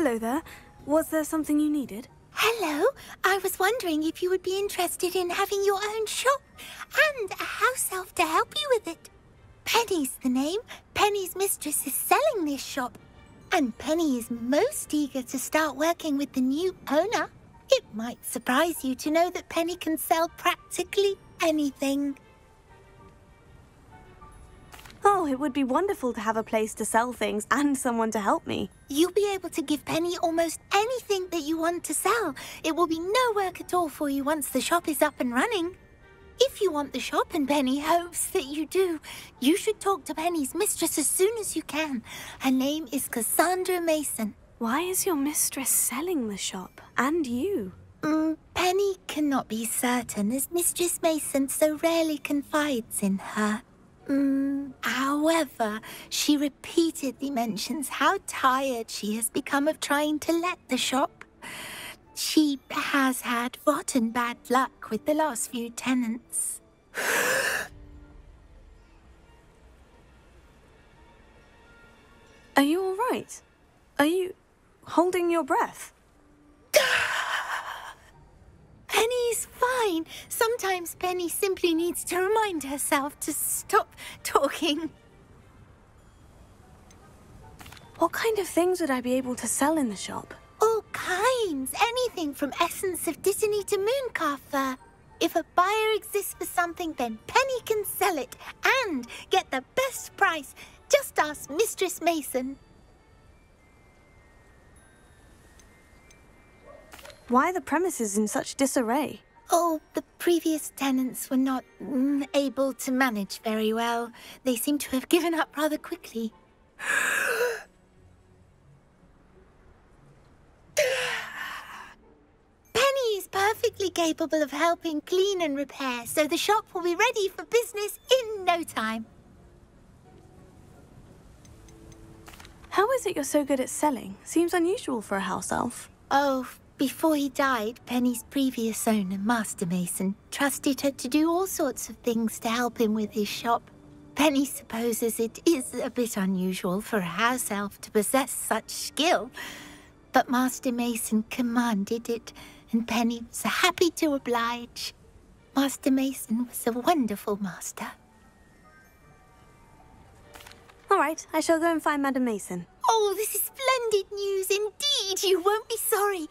Hello there. Was there something you needed? Hello. I was wondering if you would be interested in having your own shop and a house elf to help you with it. Penny's the name. Penny's mistress is selling this shop, and Penny is most eager to start working with the new owner. It might surprise you to know that Penny can sell practically anything. Oh, it would be wonderful to have a place to sell things and someone to help me. You'll be able to give Penny almost anything that you want to sell. It will be no work at all for you once the shop is up and running. If you want the shop, and Penny hopes that you do, you should talk to Penny's mistress as soon as you can. Her name is Cassandra Mason. Why is your mistress selling the shop? And you? Penny cannot be certain, as Mistress Mason so rarely confides in her. However, she repeatedly mentions how tired she has become of trying to let the shop. She has had rotten bad luck with the last few tenants. Are you all right? Are you holding your breath? Penny's fine. Sometimes Penny simply needs to remind herself to stop talking. What kind of things would I be able to sell in the shop? All kinds. Anything from essence of Disney to mooncalf fur. If a buyer exists for something, then Penny can sell it and get the best price. Just ask Mistress Mason. Why are the premises in such disarray? Oh, the previous tenants were not able to manage very well. They seem to have given up rather quickly. Penny is perfectly capable of helping clean and repair, so the shop will be ready for business in no time. How is it you're so good at selling? Seems unusual for a house elf. Oh, before he died, Penny's previous owner, Master Mason, trusted her to do all sorts of things to help him with his shop. Penny supposes it is a bit unusual for a house elf to possess such skill, but Master Mason commanded it, and Penny was happy to oblige. Master Mason was a wonderful master. All right, I shall go and find Madam Mason. Oh, this is splendid news indeed. You won't be sorry.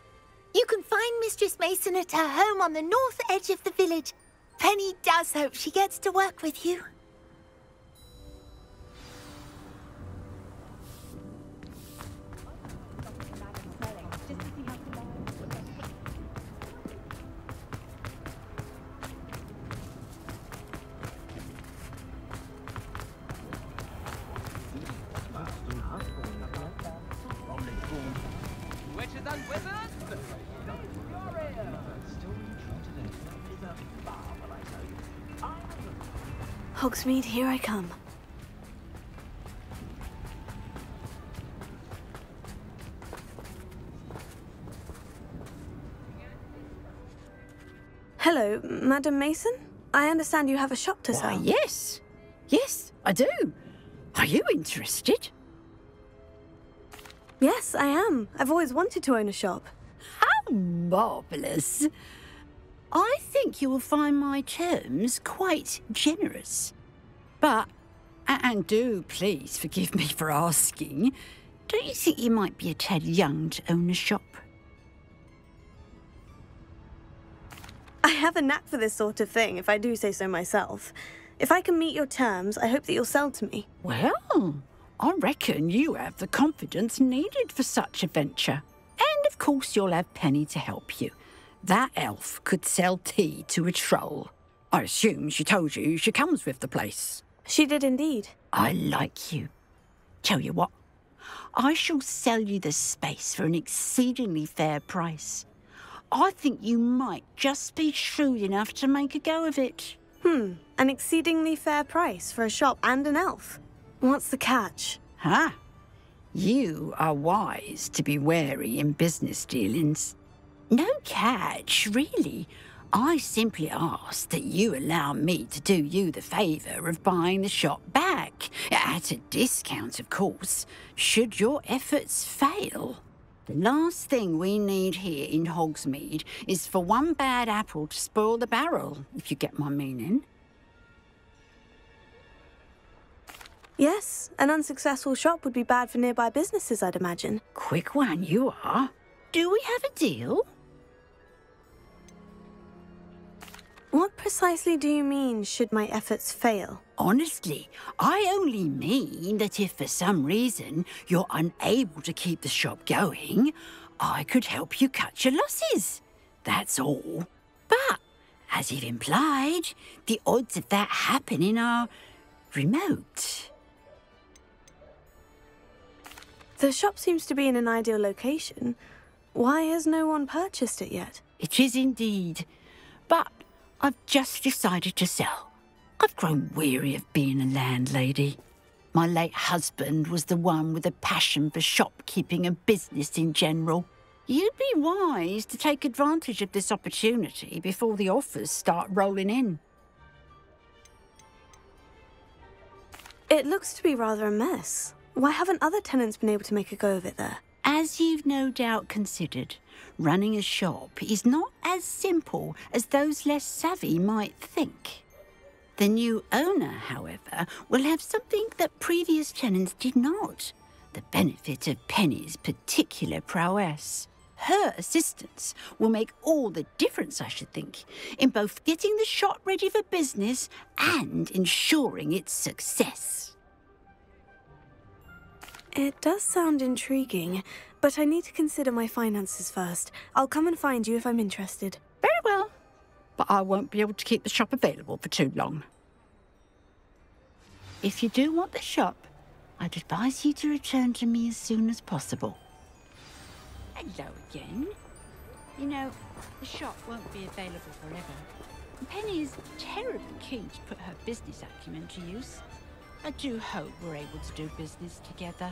You can find Mistress Mason at her home on the north edge of the village. Penny does hope she gets to work with you. Hogsmeade, here I come. Hello, Madam Mason? I understand you have a shop to sell. Why, yes. Yes, I do. Are you interested? Yes, I am. I've always wanted to own a shop. How marvellous. I think you will find my terms quite generous. But, and do please forgive me for asking, don't you think you might be a tad young to own a shop? I have a knack for this sort of thing, if I do say so myself. If I can meet your terms, I hope that you'll sell to me. Well, I reckon you have the confidence needed for such a venture. And of course you'll have Penny to help you. That elf could sell tea to a troll. I assume she told you she comes with the place. She did indeed. I like you. Tell you what, I shall sell you the space for an exceedingly fair price. I think you might just be shrewd enough to make a go of it. An exceedingly fair price for a shop and an elf. What's the catch? Huh? You are wise to be wary in business dealings. No catch, really. I simply ask that you allow me to do you the favour of buying the shop back, at a discount, of course, should your efforts fail. The last thing we need here in Hogsmeade is for one bad apple to spoil the barrel, if you get my meaning. Yes, an unsuccessful shop would be bad for nearby businesses, I'd imagine. Quick one you are. Do we have a deal? What precisely do you mean, should my efforts fail? Honestly, I only mean that if for some reason you're unable to keep the shop going, I could help you cut your losses. That's all. But, as you've implied, the odds of that happening are remote. The shop seems to be in an ideal location. Why has no one purchased it yet? It is indeed. But I've just decided to sell. I've grown weary of being a landlady. My late husband was the one with a passion for shopkeeping and business in general. You'd be wise to take advantage of this opportunity before the offers start rolling in. It looks to be rather a mess. Why haven't other tenants been able to make a go of it there? As you've no doubt considered, running a shop is not as simple as those less savvy might think. The new owner, however, will have something that previous tenants did not. The benefit of Penny's particular prowess. Her assistance will make all the difference, I should think, in both getting the shop ready for business and ensuring its success. It does sound intriguing, but I need to consider my finances first. I'll come and find you if I'm interested. Very well, but I won't be able to keep the shop available for too long. If you do want the shop, I'd advise you to return to me as soon as possible. Hello again. You know, the shop won't be available forever. Penny is terribly keen to put her business acumen to use. I do hope we're able to do business together.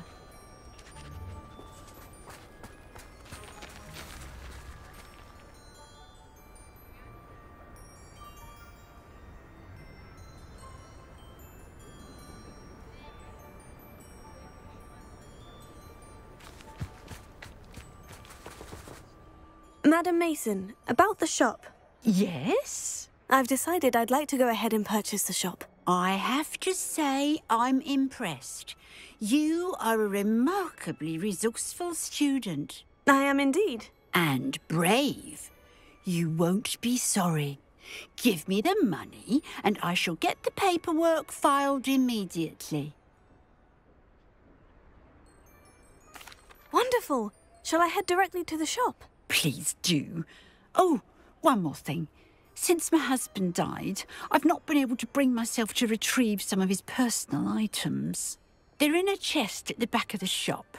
Madam Mason, about the shop. Yes? I've decided I'd like to go ahead and purchase the shop. I have to say I'm impressed. You are a remarkably resourceful student. I am indeed. And brave. You won't be sorry. Give me the money and I shall get the paperwork filed immediately. Wonderful. Shall I head directly to the shop? Please do. Oh, one more thing. Since my husband died, I've not been able to bring myself to retrieve some of his personal items. They're in a chest at the back of the shop.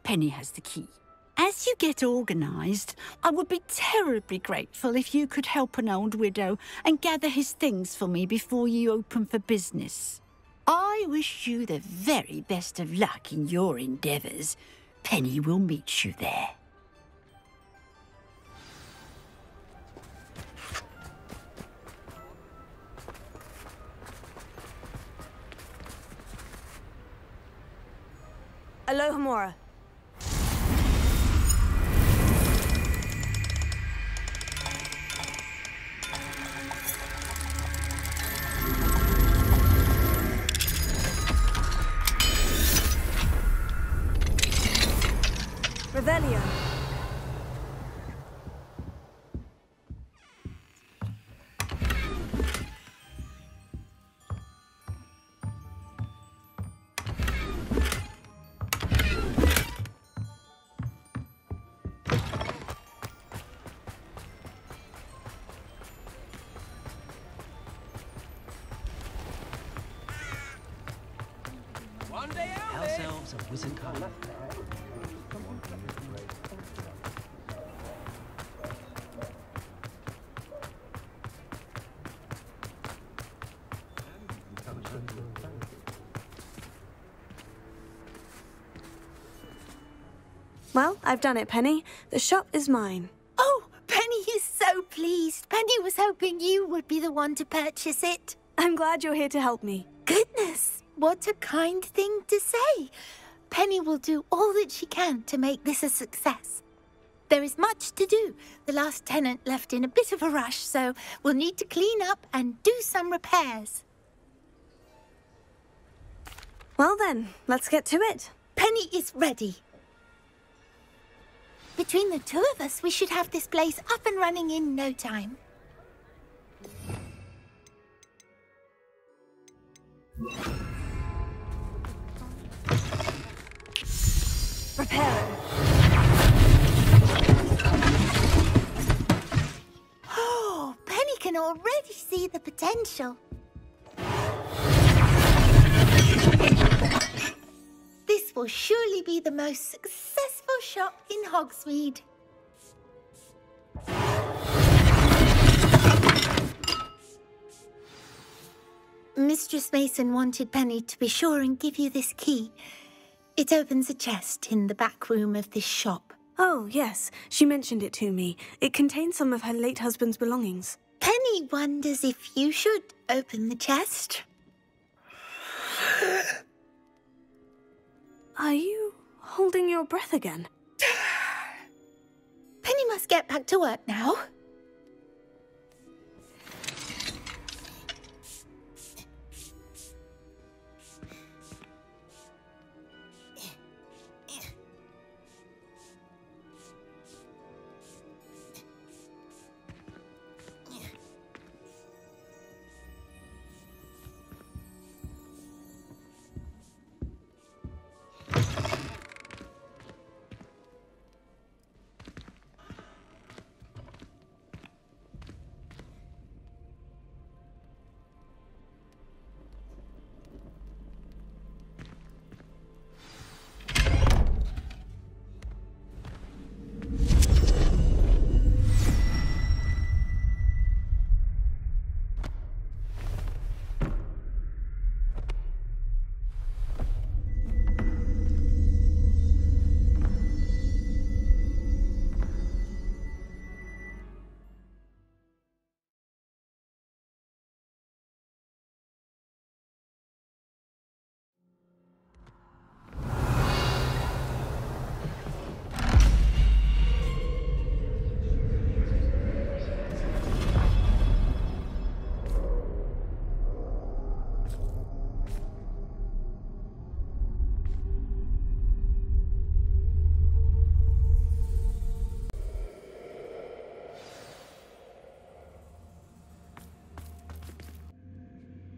Penny has the key. As you get organised, I would be terribly grateful if you could help an old widow and gather his things for me before you open for business. I wish you the very best of luck in your endeavours. Penny will meet you there. Aloha Mora. Revelio. House elves and wizard kind. Well, I've done it, Penny. The shop is mine. Oh, Penny is so pleased. Penny was hoping you would be the one to purchase it. I'm glad you're here to help me. Goodness, what a kind thing to say. Penny will do all that she can to make this a success. There is much to do. The last tenant left in a bit of a rush, so we'll need to clean up and do some repairs. Well then, let's get to it. Penny is ready. Between the two of us, we should have this place up and running in no time. Repair. Oh, Penny can already see the potential. This will surely be the most successful shop in Hogsmeade. Mistress Mason wanted Penny to be sure and give you this key. It opens a chest in the back room of this shop. Oh, yes. She mentioned it to me. It contains some of her late husband's belongings. Penny wonders if you should open the chest. Are you holding your breath again? Penny must get back to work now.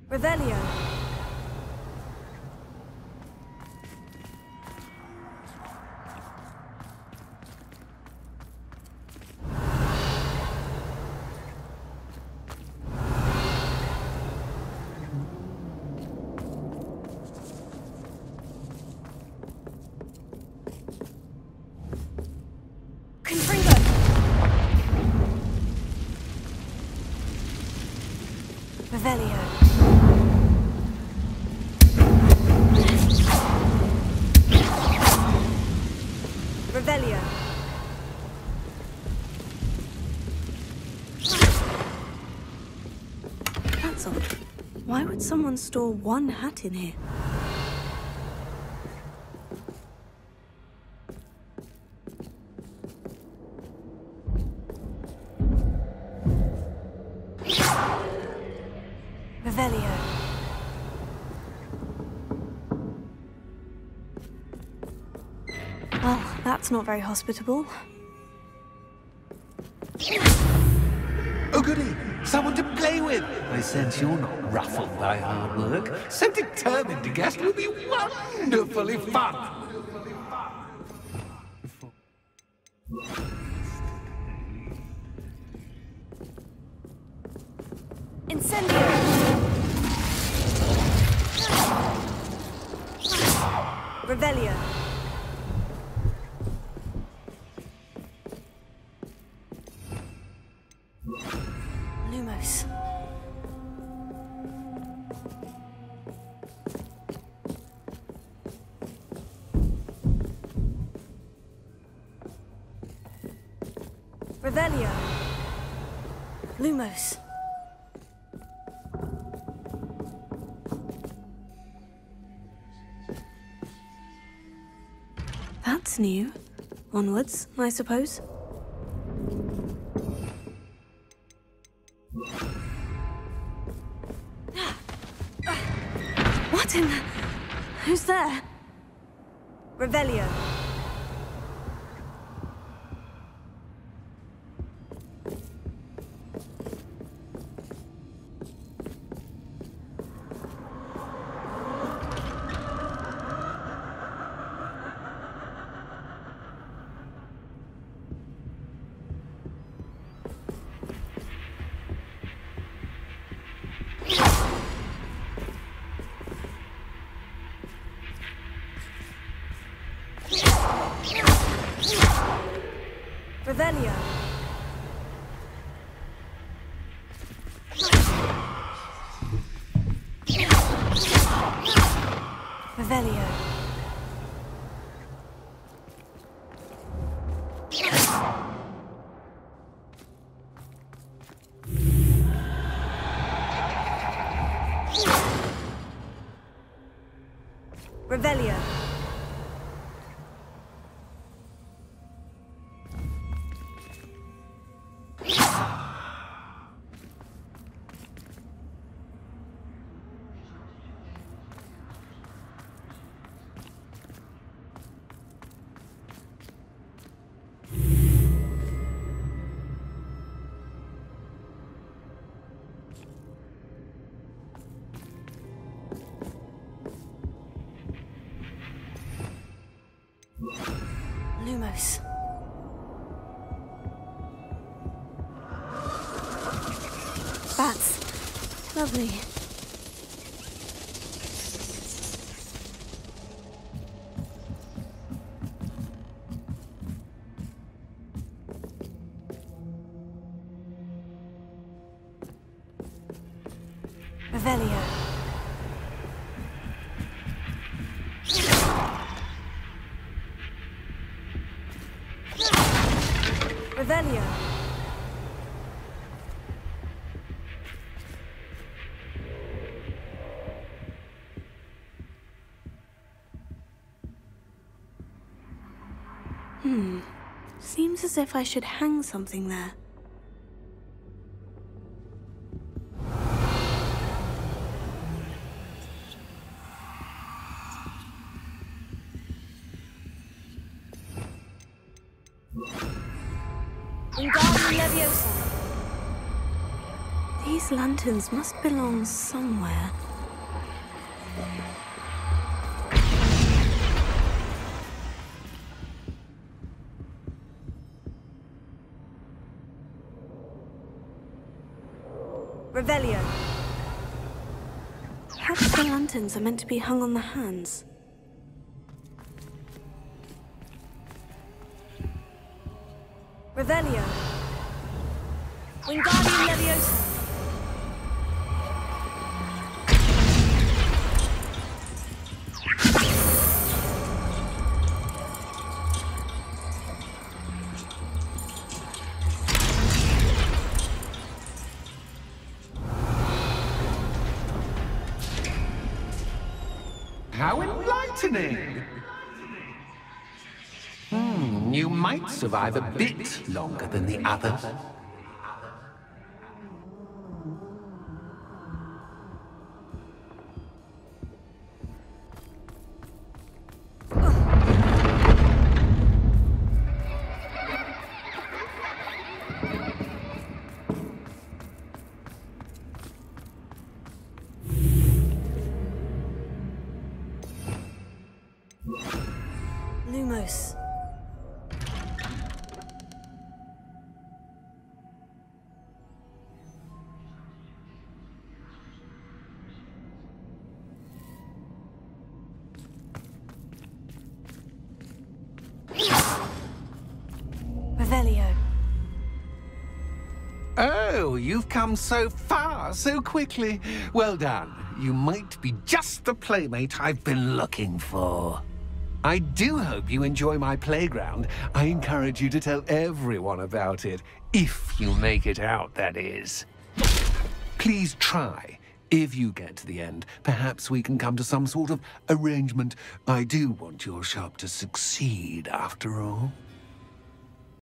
Revelio. Revelio. Revelio. That's odd. Why would someone store one hat in here? Revelio. Well, that's not very hospitable. Oh, goody! Someone to play with! I sense you're not ruffled by hard work. So determined to guess will be wonderfully fun! Incendio! Revelio. Lumos. Revelio. Lumos. That's new. Onwards, I suppose. What in the... Who's there? Revelio. Revelio. Revelio. Revelio. Lumos. Bats. Lovely. Revelio. Revelio. Seems as if I should hang something there. These lanterns must belong somewhere. Revelio. Perhaps the lanterns are meant to be hung on the hands. Revelio. Wingardium Leviosa. How enlightening! You might survive a bit longer than the others. Lumos. Revelio. Oh, you've come so far so quickly. Well done. You might be just the playmate I've been looking for. I do hope you enjoy my playground. I encourage you to tell everyone about it, if you make it out, that is. Please try If you get to the end, perhaps we can come to some sort of arrangement. I do want your shop to succeed, after all.